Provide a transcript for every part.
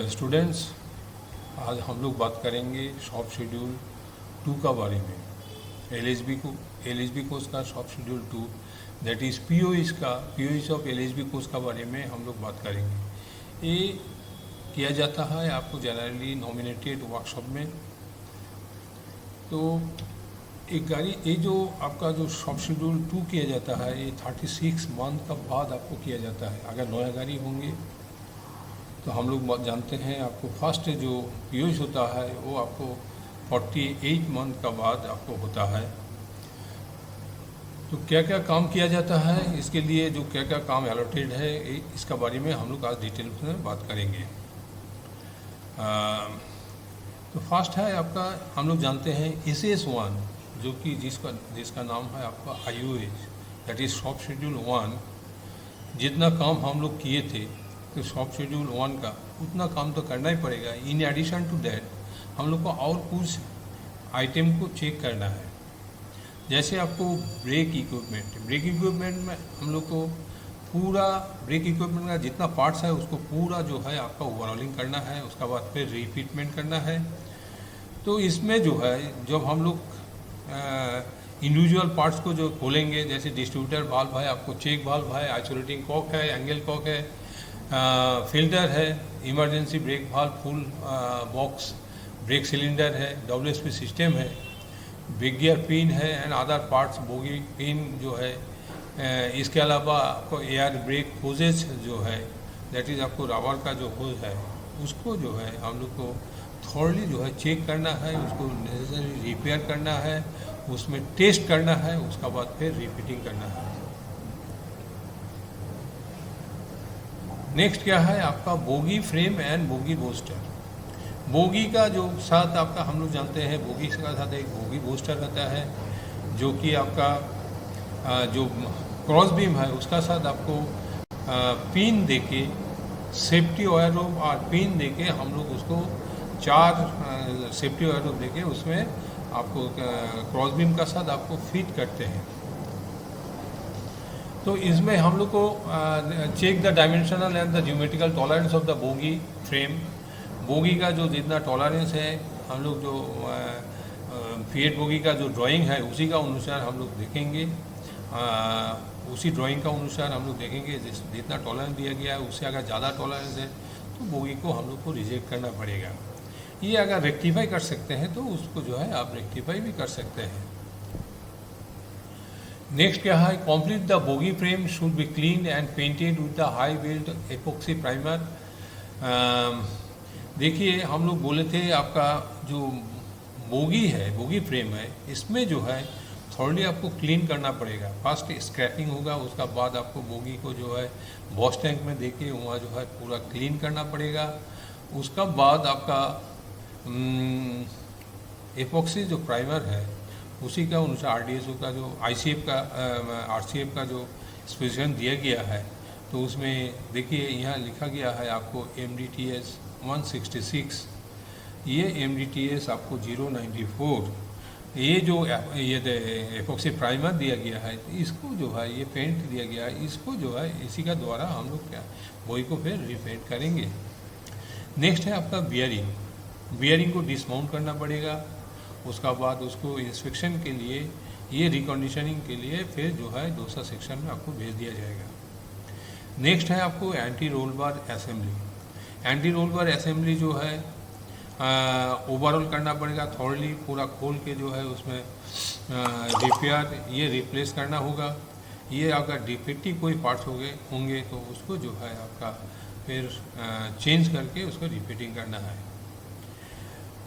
Dear students, आज हम लोग बात करेंगे शॉप शेड्यूल 2 का बारे में। एलएचबी कोर्स का shop schedule 2 that is POH of LHB coaches का बारे में हम लोग बात करेंगे। ये किया जाता है आपको जनरली नॉमिनेटेड वर्कशॉप में। तो एक गाड़ी ये जो आपका जो शॉप शेड्यूल 2 किया जाता है ये 36 मंथ का बाद आपको किया जाता है। अगर नया गाड़ी होंगे तो हम लोग जानते हैं आपको फर्स्ट जो पीओइस होता है वो आपको 48 मंथ का बाद आपको होता है। तो क्या क्या काम किया जाता है, इसके लिए जो क्या क्या काम अलॉटेड है इसका बारे में हम लोग आज डिटेल में बात करेंगे। तो फर्स्ट है आपका, हम लोग जानते हैं SS1 जो कि जिसका नाम है आपका IOH that is shop schedule 1। जितना काम हम लोग किए थे तो शॉप शेड्यूल 1 का उतना काम तो करना ही पड़ेगा। इन एडिशन टू दैट हम लोग को और कुछ आइटम को चेक करना है। जैसे आपको ब्रेक इक्विपमेंट में हम लोग को पूरा ब्रेक इक्विपमेंट का जितना पार्ट्स है उसको पूरा जो है आपका ओवरऑलिंग करना है, उसका बाद फिर रिफिटमेंट करना है। तो इसमें जो है जब हम लोग इंडिविजुअल पार्ट्स को जो खोलेंगे, जैसे डिस्ट्रीब्यूटर वाल्व है, आपको चेक वाल्व है, आइसोलेटिंग कॉक है, एंगल कॉक है, फिल्टर है, emergency brake valve, full box brake cylinder है, WSP सिस्टम है, ब्रेक गियर पिन है and other parts, bogie pin जो है। इसके अलावा आपको एयर ब्रेक होजेज जो है दैट इज़ आपको रबर का जो होज है उसको जो है हम लोग को थॉरली जो है चेक करना है, उसको नेसेसरी रिपेयर करना है, उसमें टेस्ट करना है, उसका बाद फिर रिपीटिंग करना है। नेक्स्ट क्या है आपका bogie frame and bogie booster. Bogie का जो साथ आपका हम लोग जानते हैं बोगी का साथ एक बोगी बूस्टर रहता है जो कि आपका जो क्रॉस बीम है उसका साथ आपको पिन देके सेफ्टी वायर रोप और पिन देके हम लोग उसको 4 सेफ्टी वायर रोप देके उसमें आपको क्रॉस बीम का साथ आपको फिट करते हैं। तो इसमें हम लोग को check the dimensional and the geometrical tolerance of the bogie frame. Bogie का जो जितना टॉलरेंस है हम लोग जो फीएट बोगी का जो ड्राइंग है उसी का अनुसार हम लोग देखेंगे, उसी ड्राइंग का अनुसार हम लोग देखेंगे। जितना टॉलरेंस दिया गया है उससे अगर ज़्यादा टॉलरेंस है तो बोगी को हम लोग को रिजेक्ट करना पड़ेगा। ये अगर रेक्टिफाई कर सकते हैं तो उसको जो है आप रेक्टिफाई भी कर सकते हैं। नेक्स्ट क्या है, complete the bogie frame should be clean and painted with the high weld epoxy primer. देखिए हम लोग बोले थे आपका जो बोगी है, बोगी फ्रेम है, इसमें जो है थोड़ी आपको क्लीन करना पड़ेगा। फर्स्ट स्क्रैपिंग होगा, उसका बाद आपको बोगी को जो है वॉश टैंक में देके वहाँ जो है पूरा क्लीन करना पड़ेगा। उसका बाद आपका एपोक्सी जो प्राइमर है उसी का अनुसार RDSO का जो RCF का जो स्पेसिफिकेशन दिया गया है तो उसमें देखिए यहाँ लिखा गया है आपको MDTS 166, ये MDTS आपको 094, ये जो ये एपोक्सी प्राइमर दिया गया है इसको जो है ये पेंट दिया गया है, इसको जो है इसी का द्वारा हम लोग क्या वही को फिर रिपेंट करेंगे। नेक्स्ट है आपका बियरिंग को डिसमाउंट करना पड़ेगा। उसका बाद उसको इंस्पेक्शन के लिए, ये रिकंडीशनिंग के लिए फिर जो है दूसरा सेक्शन में आपको भेज दिया जाएगा। नेक्स्ट है आपको anti roll bar assembly. Anti roll bar assembly जो है ओवरऑल करना पड़ेगा, थॉरली पूरा खोल के जो है उसमें रिपेयर ये रिप्लेस करना होगा। ये अगर डिफेक्टिव कोई पार्ट्स होंगे तो उसको जो है आपका फिर चेंज करके उसको रिपीटिंग करना है।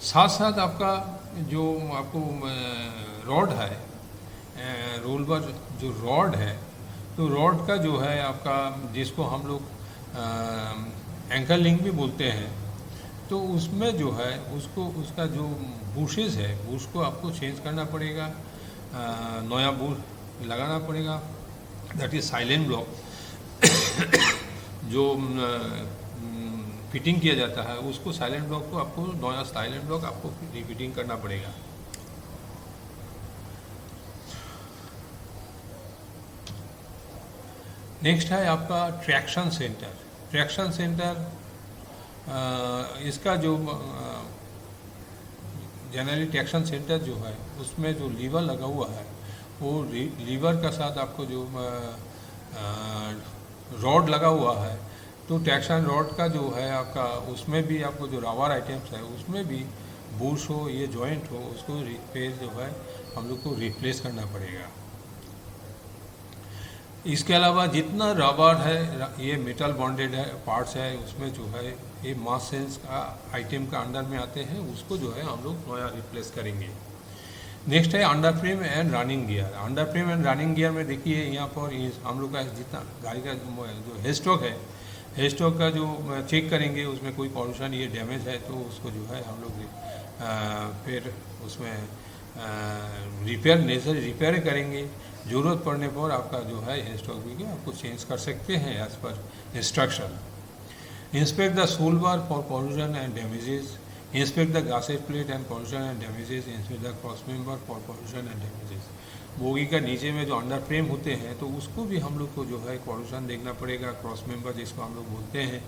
साथ साथ आपका जो आपको रॉड है, रोल बार जो रॉड है तो रॉड का जो है आपका जिसको हम लोग एंकर लिंक भी बोलते हैं, तो उसमें जो है उसका जो बुशेस है उसको आपको चेंज करना पड़ेगा, नया बुश लगाना पड़ेगा दैट इज साइलेंट ब्लॉक। जो फिटिंग किया जाता है उसको साइलेंट ब्लॉक को आपको नया साइलेंट ब्लॉक आपको रिपीटिंग करना पड़ेगा। नेक्स्ट है आपका ट्रैक्शन सेंटर। ट्रैक्शन सेंटर इसका जो जनरली ट्रैक्शन सेंटर जो है उसमें जो लीवर लगा हुआ है वो लीवर का साथ आपको जो रॉड लगा हुआ है, तो ट्रैक्शन रॉड का जो है आपका उसमें भी आपको जो रबर आइटम्स है उसमें भी बुश हो, ये जॉइंट हो, उसको रिपेयर जो है हम लोग को रिप्लेस करना पड़ेगा। इसके अलावा जितना रबर है, ये मेटल बॉन्डेड है पार्ट्स है, उसमें जो है ये मास सेंस का आइटम का अंडर में आते हैं, उसको जो है हम लोग नया रिप्लेस करेंगे। नेक्स्ट है under frame and running gear. Under frame and running gear में देखिए यहाँ पर हम लोग का जितना गाड़ी का जो हेड स्टॉक है, हेड स्टॉक का जो चेक करेंगे उसमें कोई पोर्शन ये डैमेज है तो उसको जो है हम लोग फिर उसमें रिपेयर नेसेसरी रिपेयर करेंगे। ज़रूरत पड़ने पर आपका जो है हेड स्टॉक भी आपको चेंज कर सकते हैं एज पर instruction. Inspect the sole bar for portion and damages. Inspect the gusset plate and portion and damages. Inspect the cross member for portion and damages. Bogie का नीचे में जो अंडर फ्रेम होते हैं तो उसको भी हम लोग को जो है पोर्शन देखना पड़ेगा, क्रॉस मेंबर जिसको हम लोग बोलते हैं।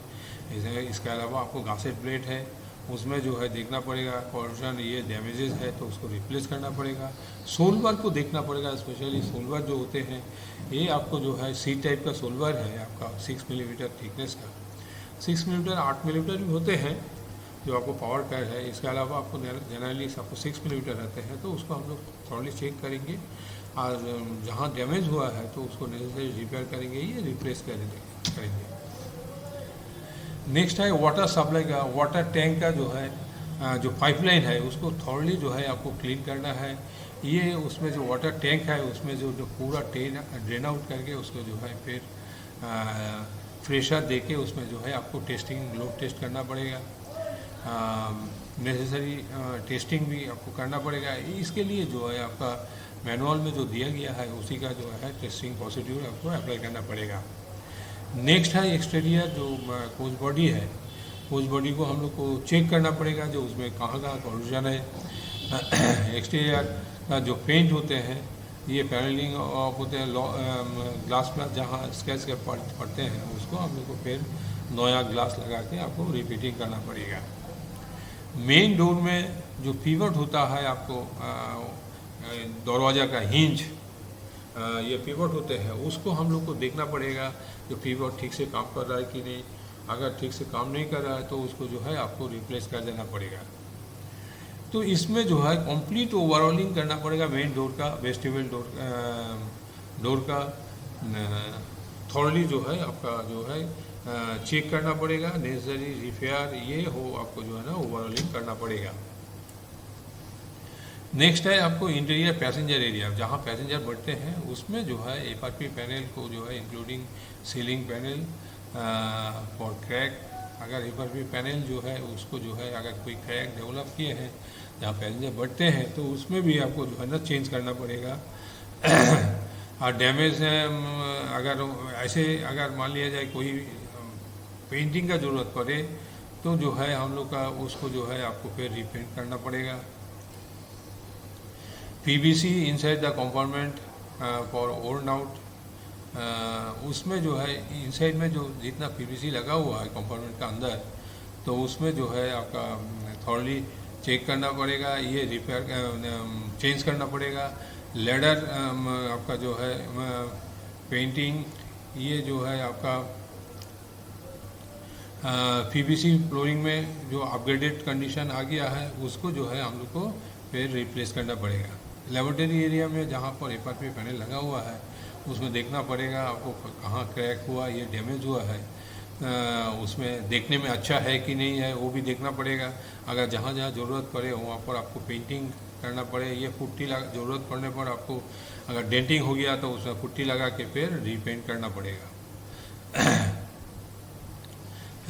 इसके अलावा आपको गासेट प्लेट है उसमें जो है देखना पड़ेगा, पोर्शन ये डैमेजेस है तो उसको रिप्लेस करना पड़ेगा। सोलवर को देखना पड़ेगा, स्पेशली सोलवर जो होते हैं ये आपको जो है सी टाइप का सोलवर है आपका 6 मिलीमीटर थिकनेस का, 6 मिलीमीटर 8 मिलीमीटर भी होते हैं जो आपको पावर पैड है। इसके अलावा आपको जनरली आपको 6 मिलीमीटर रहते हैं तो उसको हम लोग थोड़ी चेक करेंगे और जहाँ डैमेज हुआ है तो उसको नेसेसरी रिपेयर करेंगे, ये रिप्लेस करेंगे। नेक्स्ट है वाटर सप्लाई का, वाटर टैंक का जो है जो पाइपलाइन है उसको थॉरली जो है आपको क्लीन करना है। ये उसमें जो वाटर टैंक है उसमें जो पूरा ड्रेन आउट करके उसको जो है फिर फ्रेशर दे के उसमें जो है आपको टेस्टिंग लोड टेस्ट करना पड़ेगा, नेसेसरी टेस्टिंग भी आपको करना पड़ेगा। इसके लिए जो है आपका मैनुअल में जो दिया गया है उसी का जो है टेस्टिंग प्रोसीड्यूर आपको अप्लाई करना पड़ेगा। नेक्स्ट है एक्सटीरियर जो कोच बॉडी है, कोच बॉडी को हम लोग को चेक करना पड़ेगा जो उसमें कहाँ कहाँ कॉल्यूशन है। एक्सटीरियर का जो पेंट होते हैं ये पैनलिंग ऑफ होते हैं, ग्लास प्लास जहाँ स्केच के पड़ते हैं उसको हम लोग को फिर नया ग्लास लगा के आपको रिपीटिंग करना पड़ेगा। मेन डोर में जो पिवट होता है आपको दरवाज़ा का हिंज, ये पिवट होते हैं उसको हम लोग को देखना पड़ेगा जो पिवट ठीक से काम कर रहा है कि नहीं। अगर ठीक से काम नहीं कर रहा है तो उसको जो है आपको रिप्लेस कर देना पड़ेगा। तो इसमें जो है कंप्लीट ओवरऑलिंग करना पड़ेगा मेन डोर का, वेस्टिबल डोर का थॉरली जो है आपका जो है चेक करना पड़ेगा, नेसेसरी रिपेयर ये हो आपको जो है ना ओवरऑलिंग करना पड़ेगा। नेक्स्ट है आपको इंटीरियर पैसेंजर एरिया, जहाँ पैसेंजर बैठते हैं उसमें जो है एफआरपी पैनल को जो है including ceiling panel for crack. अगर एफआरपी पैनल जो है उसको जो है अगर कोई क्रैक डेवलप किए हैं जहाँ पैसेंजर बैठते हैं तो उसमें भी आपको जो है ना चेंज करना पड़ेगा। और डैमेज है अगर ऐसे अगर मान लिया जाए कोई पेंटिंग का ज़रूरत पड़े तो जो है हम लोग का उसको जो है आपको फिर रिपेंट करना पड़ेगा। PVC inside the compartment for old out, उसमें जो है इनसाइड में जो जितना पीवीसी लगा हुआ है कंपार्टमेंट का अंदर तो उसमें जो है आपका थॉरली चेक करना पड़ेगा, ये रिपेयर चेंज करना पड़ेगा। लेडर आपका जो है पेंटिंग ये जो है आपका पीवीसी फ्लोरिंग में जो अपग्रेडेड कंडीशन आ गया है उसको जो है हम लोग को फिर रिप्लेस करना पड़ेगा। लेबोरेटरी एरिया में जहाँ पर एफआरपी पैनल लगा हुआ है उसमें देखना पड़ेगा आपको कहाँ क्रैक हुआ, ये डैमेज हुआ है, उसमें देखने में अच्छा है कि नहीं है वो भी देखना पड़ेगा। अगर जहाँ जहाँ ज़रूरत पड़े वहाँ पर आपको पेंटिंग करना पड़े, ये पुट्टी ज़रूरत पड़ने पर आपको अगर डेंटिंग हो गया तो उसमें पुट्टी लगा के फिर रीपेंट करना पड़ेगा।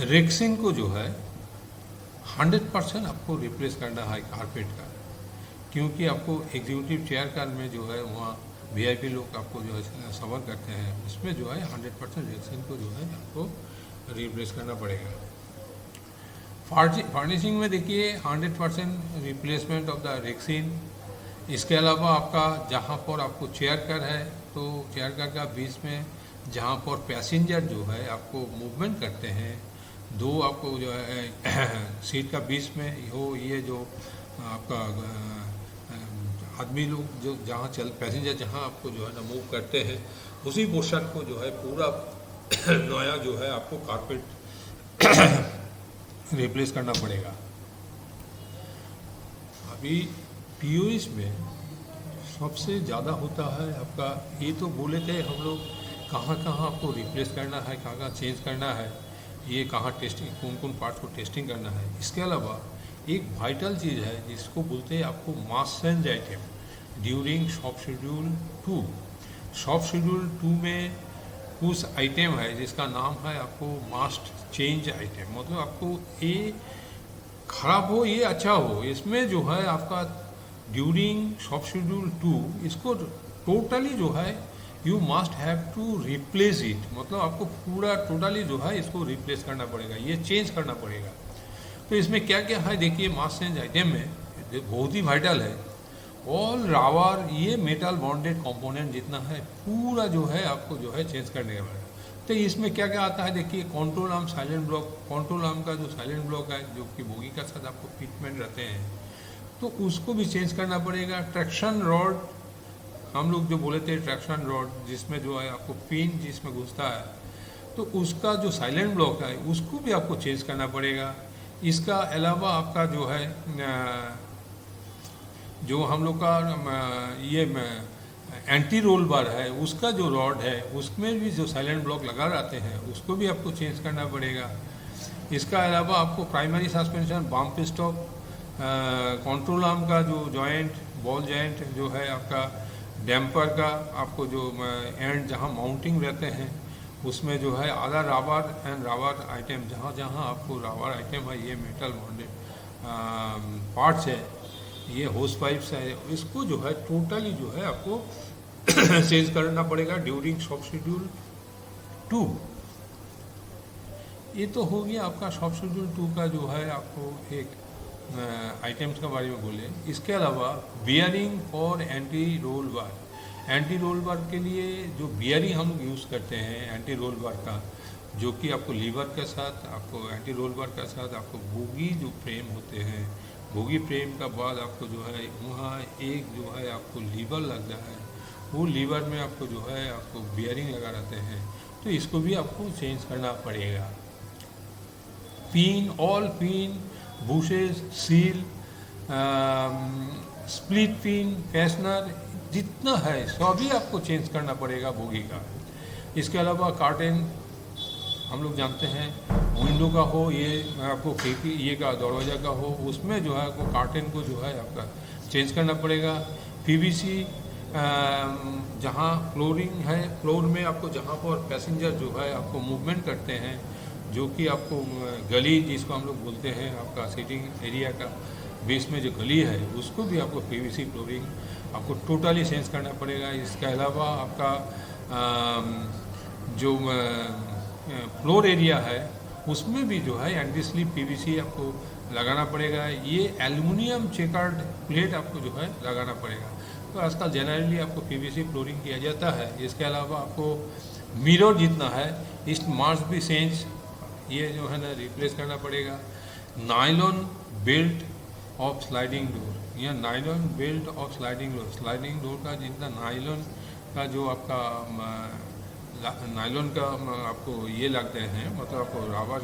रेक्सिन को जो है 100% आपको रिप्लेस करना है कारपेट का, क्योंकि आपको एग्जीक्यूटिव चेयर कार में जो है वहाँ वीआईपी लोग आपको जो है सफ़र करते हैं, उसमें जो है 100% रेक्सिन को जो है आपको रिप्लेस करना पड़ेगा। फर्निशिंग में देखिए 100% रिप्लेसमेंट ऑफ द रेक्सिन। इसके अलावा आपका जहाँ पर आपको चेयर कार है तो चेयर कार का बीच में जहाँ पर पैसेंजर जो है आपको मूवमेंट करते हैं दो आपको जो है सीट का बीच में हो, ये जो आपका आदमी लोग जो जहाँ चल पैसेंजर जहाँ आपको जो है ना मूव करते हैं, उसी पोर्शन को जो है पूरा नया जो है आपको कारपेट रिप्लेस करना पड़ेगा। अभी पीओएस में सबसे ज़्यादा होता है आपका, ये तो बोले थे हम लोग कहाँ कहाँ आपको रिप्लेस करना है, कहाँ कहाँ चेंज करना है, ये कहाँ टेस्टिंग, कौन कौन पार्ट्स को टेस्टिंग करना है। इसके अलावा एक वाइटल चीज़ है जिसको बोलते हैं आपको must change item during shop schedule 2। Shop schedule 2 में कुछ आइटम है जिसका नाम है आपको मास्ट चेंज आइटम। मतलब आपको ये खराब हो ये अच्छा हो, इसमें जो है आपका ड्यूरिंग शॉप शेड्यूल 2 इसको टोटली जो है you must have to replace it. मतलब आपको पूरा टोटली जो है इसको रिप्लेस करना पड़ेगा, ये चेंज करना पड़ेगा। तो इसमें क्या क्या है देखिए, मास चेंज आइटम में बहुत ही वाइटल है ऑल रावर, ये मेटल बॉन्डेड कंपोनेंट जितना है पूरा जो है आपको जो है चेंज करने का पड़ेगा। तो इसमें क्या क्या आता है देखिए, control arm silent block, control arm का जो साइलेंट ब्लॉक है जो कि बोगी का साथ आपको फिटमेंट रहते हैं तो उसको भी चेंज करना पड़ेगा। ट्रैक्शन रॉड, हम लोग जो बोले थे ट्रैक्शन रॉड जिसमें जो है आपको पिन जिसमें घुसता है, तो उसका जो साइलेंट ब्लॉक है उसको भी आपको चेंज करना पड़ेगा। इसका अलावा आपका जो है जो हम लोग का ये एंटी रोल बार है उसका जो रॉड है उसमें भी जो साइलेंट ब्लॉक लगा रहते हैं उसको भी आपको चेंज करना पड़ेगा। इसका अलावा आपको primary suspension, bump stop, control arm का जो जॉइंट, बॉल जॉइंट जो है आपका, डैम्पर का आपको जो एंड जहाँ माउंटिंग रहते हैं उसमें जो है आधा राबर एंड राबर आइटम, जहाँ जहाँ आपको राबर आइटम है ये मेटल बॉन्डेड पार्ट्स है, ये होस पाइप्स है, इसको जो है टोटली जो है आपको चेंज करना पड़ेगा ड्यूरिंग शॉप शेड्यूल 2। ये तो हो गया आपका शॉप शेड्यूल 2 का जो है आपको एक आइटम्स के बारे में बोले। इसके अलावा बियरिंग और anti roll bar, anti roll bar के लिए जो बियरिंग हम लोग यूज़ करते हैं एंटी रोल बार का, जो कि आपको लीवर के साथ, आपको एंटी रोल बार के साथ आपको बोगी जो फ्रेम होते हैं, बोगी फ्रेम का बाद आपको जो है वहाँ एक जो है आपको लीवर लग रहा है, वो लीवर में आपको जो है आपको बियरिंग लगा रहते हैं, तो इसको भी आपको चेंज करना पड़ेगा। Pin, all pin, bushes, seal, split pin, fastener जितना है सभी आपको चेंज करना पड़ेगा बोगी का। इसके अलावा कार्टेन हम लोग जानते हैं विंडो का हो, ये आपको खिड़की ये का दरवाज़ा का हो, उसमें जो है आपको कार्टेन को जो है आपका चेंज करना पड़ेगा। पीवीसी जहाँ फ्लोरिंग है, फ्लोर में आपको जहाँ पर पैसेंजर जो है आपको मूवमेंट करते हैं, जो कि आपको गली जिसको हम लोग बोलते हैं आपका सीटिंग एरिया का बीच में जो गली है उसको भी आपको पीवीसी फ्लोरिंग आपको टोटली चेंज करना पड़ेगा। इसके अलावा आपका जो फ्लोर एरिया है उसमें भी जो है एंटी स्लिप पीवीसी आपको लगाना पड़ेगा। ये एल्युमिनियम चेकर्ड प्लेट आपको जो है लगाना पड़ेगा। तो आजकल जनरली आपको पीवीसी फ्लोरिंग किया जाता है। इसके अलावा आपको मिरर जितना है इस मार्च भी चेंज ये जो है ना रिप्लेस करना पड़ेगा। Nylon belt of sliding door, या nylon belt of sliding door, sliding door का जितना नायलॉन का जो आपका नायलॉन का आपको ये लगते हैं, मतलब आपको रबर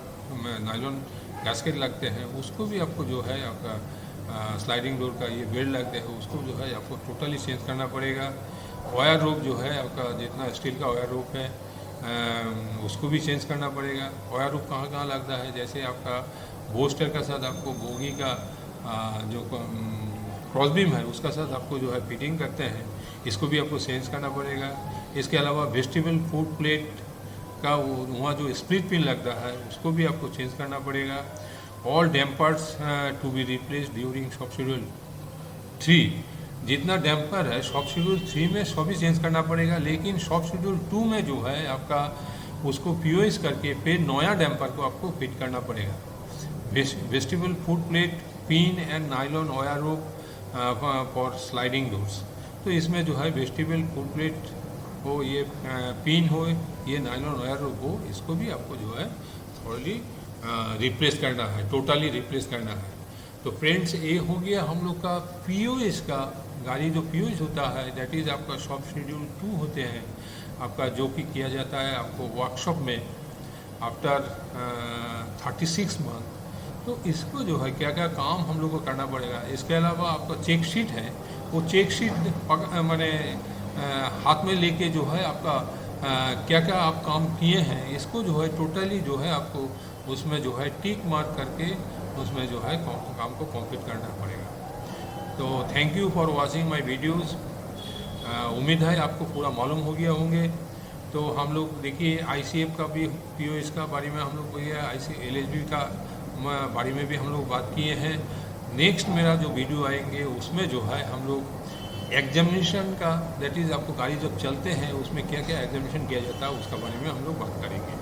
नायलॉन गैस्केट लगते हैं, उसको भी आपको जो है आपका स्लाइडिंग डोर का ये बेल्ट लगते हैं उसको जो है आपको टोटली चेंज करना पड़ेगा। वायर रोप जो है आपका जितना स्टील का वायर रोप है उसको भी चेंज करना पड़ेगा। वायर रोप कहाँ कहाँ लगता है, जैसे आपका बोस्टर का साथ आपको बोगी का जो क्रॉसबीम है उसका साथ आपको जो है फिटिंग करते हैं, इसको भी आपको चेंज करना पड़ेगा। इसके अलावा वेस्टिबल फुट प्लेट का वहाँ जो स्प्लिट पिन लगता है उसको भी आपको चेंज करना पड़ेगा। All dampers to be replace during shop schedule 3, जितना डैम्पर है शॉप शेड्यूल 3 में सभी चेंज करना पड़ेगा, लेकिन शॉप शेड्यूल 2 में जो है आपका उसको पीओएस करके फिर नया डैम्पर को आपको फिट करना पड़ेगा। Vestibule foot plate, pin and nylon wire rope for sliding doors, तो इसमें जो है वेस्टिबल फुट प्लेट हो, ये पिन हो, ये नायलॉन वायर रोप हो, इसको भी आपको जो है थोड़ी रिप्लेस करना है, टोटली रिप्लेस करना है। तो फ्रेंड्स, ये हो गया हम लोग का पीओएस का। गाड़ी जो पीओएस होता है दैट इज़ आपका शॉप शेड्यूल 2 होते हैं आपका, जो कि किया जाता है आपको वर्कशॉप में आफ्टर 36 मंथ। तो इसको जो है क्या क्या काम हम लोग को करना पड़ेगा। इसके अलावा आपका चेक शीट है, वो चेक शीट मैंने हाथ में लेके जो है आपका क्या क्या आप काम किए हैं इसको जो है टोटली जो है आपको उसमें जो है टिक मार्क करके उसमें जो है काम को कंप्लीट करना पड़ेगा। तो thank you for watching my videos. उम्मीद है आपको पूरा मालूम हो गया होंगे। तो हम लोग देखिए आईसीएफ का भी, पीओएस का बारे में हम लोग एलएचबी का बारे में भी हम लोग बात किए हैं। नेक्स्ट मेरा जो वीडियो आएंगे उसमें जो है हम लोग एग्जामिनेशन का, दैट इज़ आपको गाड़ी जब चलते हैं उसमें क्या क्या एग्जामिनेशन किया जाता है उसका बारे में हम लोग बात करेंगे।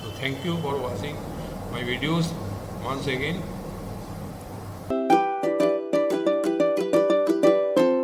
तो thank you for watching my videos once again.